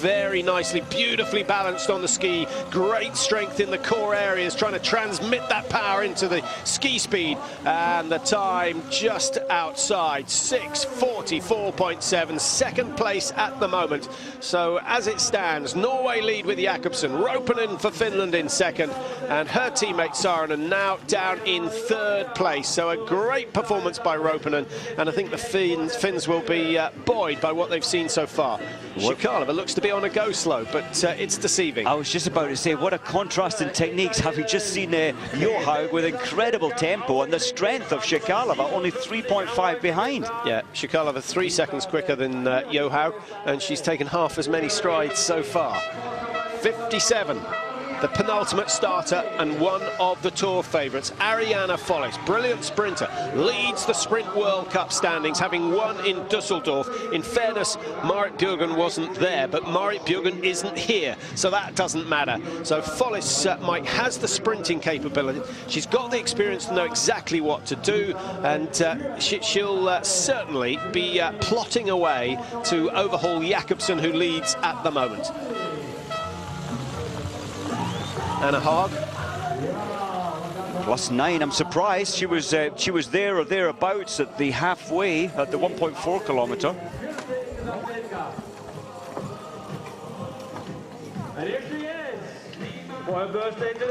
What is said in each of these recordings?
very nicely, beautifully balanced on the ski. Great strength in the core areas, trying to transmit that power into the ski speed. And the time just outside, 6:44.7, second place at the moment. So as it stands, Norway lead with Jakobsen, Ropanen for Finland in second, and her teammate Saarinen now down in third place. So a great performance by Ropanen, and I think the Finns will be buoyed by what they've seen so far. Shikalova looks to be on a go slow, but it's deceiving. I was just about to say, what a contrast in techniques. Have we just seen Johaug with incredible tempo, and the strength of Shikalova only 3.5 behind. Yeah, Shikalova 3 seconds quicker than Johaug, and she's taken half as many strides so far. 57. The penultimate starter and one of the Tour favourites, Ariana Follis, brilliant sprinter, leads the Sprint World Cup standings, having won in Dusseldorf. In fairness, Marit Bjørgen wasn't there, but Marit Bjørgen isn't here, so that doesn't matter. So Follis has the sprinting capability. She's got the experience to know exactly what to do, and she'll certainly be plotting away to overhaul Jakobsen, who leads at the moment. Anna Haag. +9. I'm surprised she was there or thereabouts at the halfway at the 1.4 kilometer.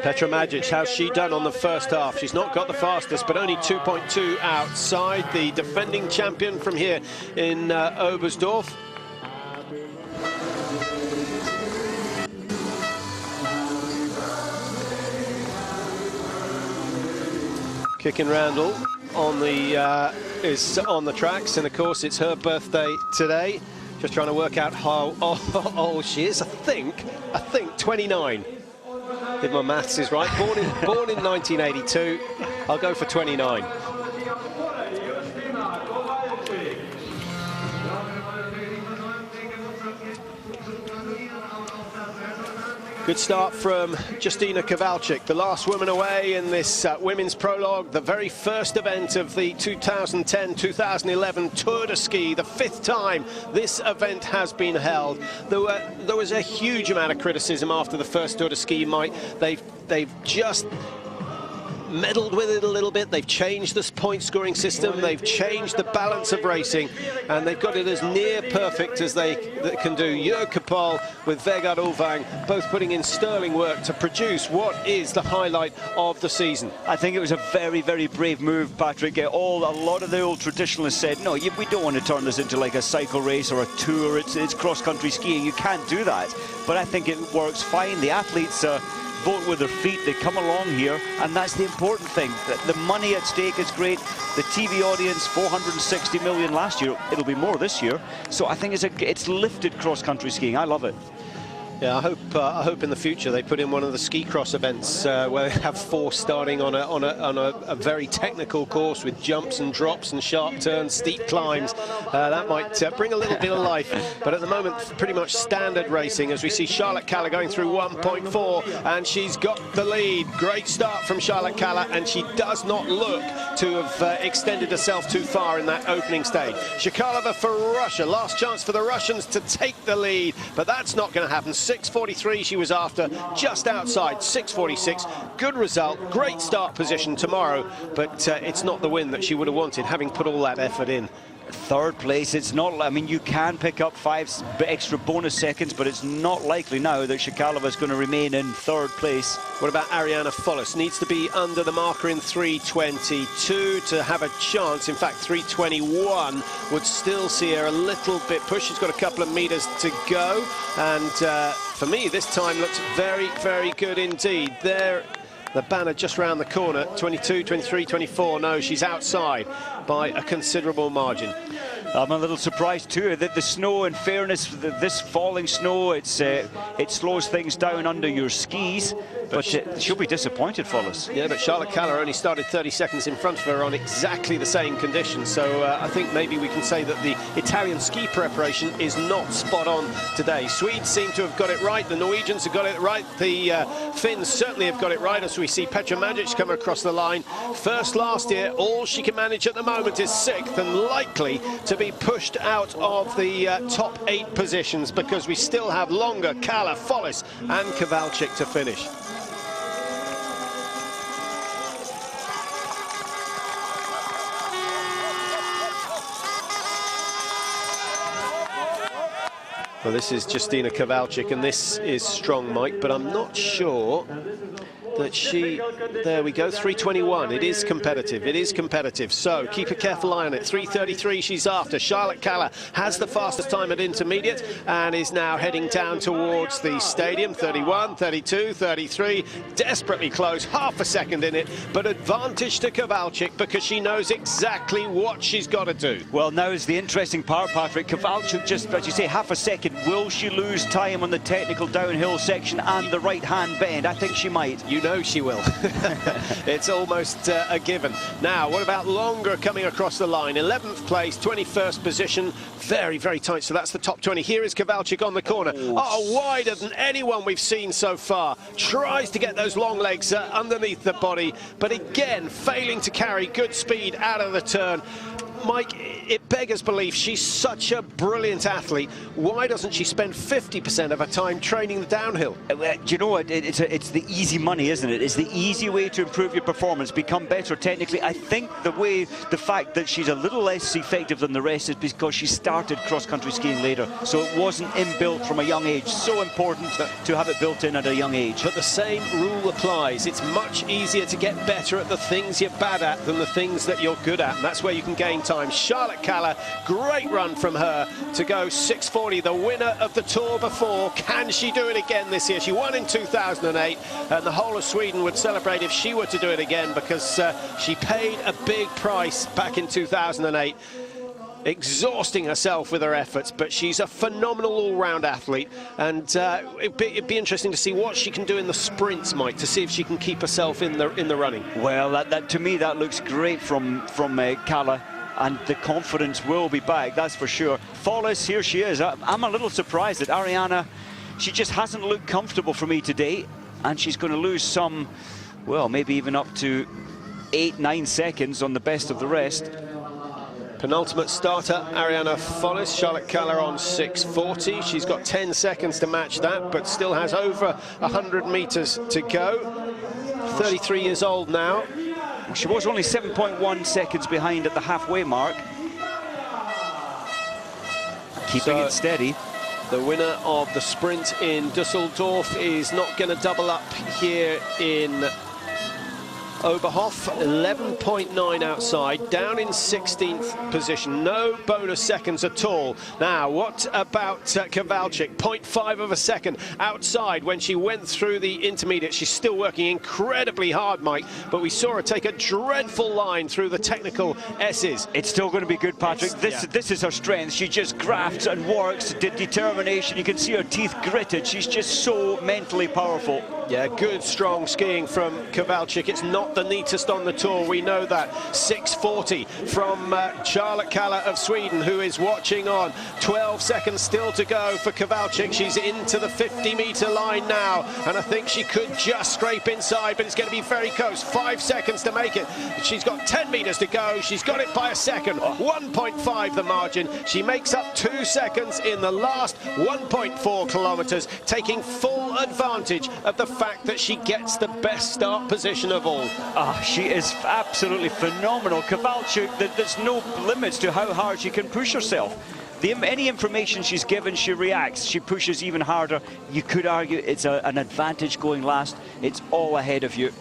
Petra Majic, how's she done on the first half? She's not got the fastest, but only 2.2 outside the defending champion from here in Oberstdorf. Kickin Randall on the is on the tracks, and of course it's her birthday today. Just trying to work out how old she is. I think 29. If my maths is right. Born in 1982. I'll go for 29. Good start from Justina Kowalczyk, the last woman away in this women's prologue, the very first event of the 2010-2011 Tour de Ski, the 5th time this event has been held. There was a huge amount of criticism after the first Tour de Ski, Mike. They've just meddled with it a little bit. They've changed this point scoring system, they've changed the balance of racing, and they've got it as near perfect as they can do. Jörg Kapal with Vegard Ulvang both putting in sterling work to produce what is the highlight of the season. I think it was a very, very brave move, Patrick. A lot of the old traditionalists said, no, we don't want to turn this into like a cycle race or a tour. It's cross-country skiing. You can't do that. But I think it works fine. The athletes vote with their feet, they come along here, and that's the important thing. The money at stake is great. The TV audience, 460 million last year, it'll be more this year. So I think it's lifted cross-country skiing. I love it. Yeah, I hope in the future they put in one of the ski cross events where they have 4 starting on a very technical course with jumps and drops and sharp turns, steep climbs. That might bring a little bit of life. But at the moment, pretty much standard racing, as we see Charlotte Kalla going through 1.4, and she's got the lead. Great start from Charlotte Kalla, and she does not look to have extended herself too far in that opening stage. Shikalova for Russia, last chance for the Russians to take the lead, but that's not going to happen. 6:43 she was after, just outside 6:46. Good result, great start position tomorrow, but it's not the win that she would have wanted, having put all that effort in. Third place, it's not, I mean, you can pick up 5 extra bonus seconds, but it's not likely now that Shikalova is going to remain in third place. What about Ariana Follis? Needs to be under the marker in 3:22 to have a chance. In fact, 3:21 would still see her a little bit pushed. She's got a couple of meters to go, and for me, this time looks very, very good indeed. There, the banner just round the corner, 22, 23, 24. No, she's outside by a considerable margin. I'm a little surprised too that the snow, in fairness, this falling snow, it slows things down under your skis. But she'll be disappointed, fellas. Yeah, but Charlotte Kaller only started 30 seconds in front of her on exactly the same conditions. So I think maybe we can say that the Italian ski preparation is not spot on today. Swedes seem to have got it right. The Norwegians have got it right. The Finns certainly have got it right, as we see Petra Majic come across the line. First last year, all she can manage at the moment is 6th and likely to be pushed out of the top 8 positions, because we still have Longer, Kaller, Follis and Kowalczyk to finish. Well, this is Justyna Kowalczyk, and this is strong, Mike, but I'm not sure that she... There we go, 3:21. It is competitive. It is competitive. So keep a careful eye on it. 3:33 she's after. Charlotte Kaller has the fastest time at intermediate and is now heading down towards the stadium. 31, 32, 33. Desperately close. Half a second in it, but advantage to Kowalczyk because she knows exactly what she's got to do. Well, now is the interesting part, Patrick. Kowalczyk just, as you say, half a second. Will she lose time on the technical downhill section and the right-hand bend? I think she might. You know she will. It's almost a given. Now, what about Longer coming across the line? 11th place, 21st position. Very, very tight. So that's the top 20. Here is Kowalczyk on the corner. Oh, wider than anyone we've seen so far. Tries to get those long legs underneath the body, but again, failing to carry good speed out of the turn. Mike, it beggars belief. She's such a brilliant athlete. Why doesn't she spend 50% of her time training the downhill? Do you know what? It's the easy money, isn't it? It's the easy way to improve your performance, become better technically. I think the fact that she's a little less effective than the rest is because she started cross-country skiing later, so it wasn't inbuilt from a young age. So important to have it built in at a young age. But the same rule applies. It's much easier to get better at the things you're bad at than the things that you're good at, and that's where you can gain time. Charlotte Kaller, great run from her to go 6:40, the winner of the Tour before. Can she do it again this year? She won in 2008, and the whole of Sweden would celebrate if she were to do it again, because she paid a big price back in 2008. Exhausting herself with her efforts, but she's a phenomenal all-round athlete, and it'd be interesting to see what she can do in the sprints, Mike, to see if she can keep herself in the running. Well, that to me that looks great from Kaller, and the confidence will be back, that's for sure. Follis, here she is. I'm a little surprised that Ariana, she just hasn't looked comfortable for me today, and she's going to lose some, well, maybe even up to 8-9 seconds on the best of the rest. Penultimate starter, Ariana Follis. Charlotte Kaller on 6:40. She's got 10 seconds to match that, but still has over 100 meters to go. 33 years old now. She was only 7.1 seconds behind at the halfway mark. Keeping it steady. The winner of the sprint in Dusseldorf is not going to double up here in Oberhof. 11.9 outside, down in 16th position. No bonus seconds at all. Now, what about Kowalczyk? 0.5 of a second outside when she went through the intermediate. She's still working incredibly hard, Mike, but we saw her take a dreadful line through the technical S's. It's still going to be good, Patrick. This is her strength. She just grafts and works, determination. You can see her teeth gritted. She's just so mentally powerful. Yeah, good, strong skiing from Kowalczyk. It's not the neatest on the tour, we know that. 6:40 from Charlotte Kaller of Sweden, who is watching on. 12 seconds still to go for Kowalczyk. She's into the 50-meter line now, and I think she could just scrape inside, but it's going to be very close. 5 seconds to make it. She's got 10 meters to go. She's got it by a second. 1.5 the margin. She makes up 2 seconds in the last 1.4 kilometers, taking full advantage of the fact that she gets the best start position of all. She is absolutely phenomenal. Kowalczyk, there's no limits to how hard she can push herself. Any information she's given, she reacts. She pushes even harder. You could argue it's an advantage going last. It's all ahead of you.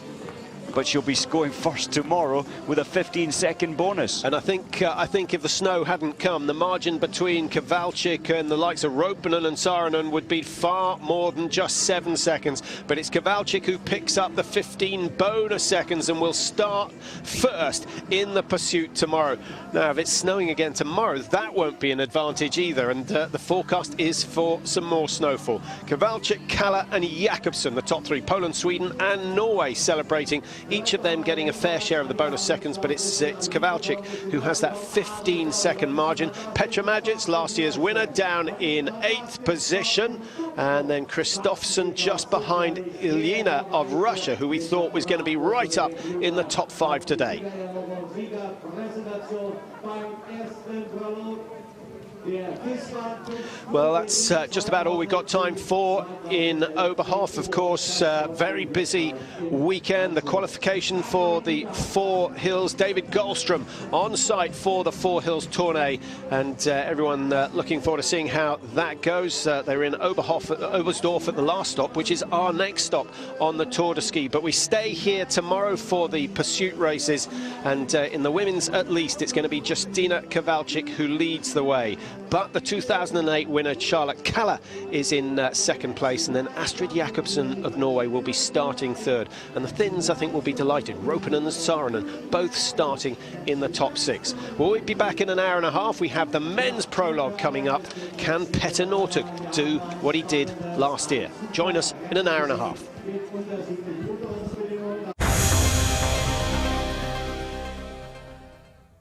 but she'll be going first tomorrow with a 15-second bonus. And I think if the snow hadn't come, the margin between Kowalczyk and the likes of Ropinen and Saarinen would be far more than just 7 seconds. But it's Kowalczyk who picks up the 15 bonus seconds and will start first in the pursuit tomorrow. Now, if it's snowing again tomorrow, that won't be an advantage either, and the forecast is for some more snowfall. Kowalczyk, Kalle and Jakobsen, the top three, Poland, Sweden and Norway celebrating, each of them getting a fair share of the bonus seconds, but it's Kowalczyk who has that 15-second margin. Petra Majic, last year's winner, down in 8th position, and then Kristoffersen just behind Ilyina of Russia, who we thought was going to be right up in the top 5 today. Well, that's just about all we've got time for in Oberhof. Of course, very busy weekend. The qualification for the Four Hills. David Goldstrom on site for the Four Hills tournée, and everyone looking forward to seeing how that goes. They're in Oberstdorf at the last stop, which is our next stop on the Tour de Ski. But we stay here tomorrow for the pursuit races, and in the women's at least, it's going to be Justyna Kowalczyk who leads the way. But the 2008 winner, Charlotte Kalle, is in second place, and then Astrid Jakobsen of Norway will be starting third. And the Finns, I think, will be delighted. Ropinen and Saarinen both starting in the top 6. We'll be back in an hour and a half. We have the men's prologue coming up. Can Petter Northug do what he did last year? Join us in an hour and a half.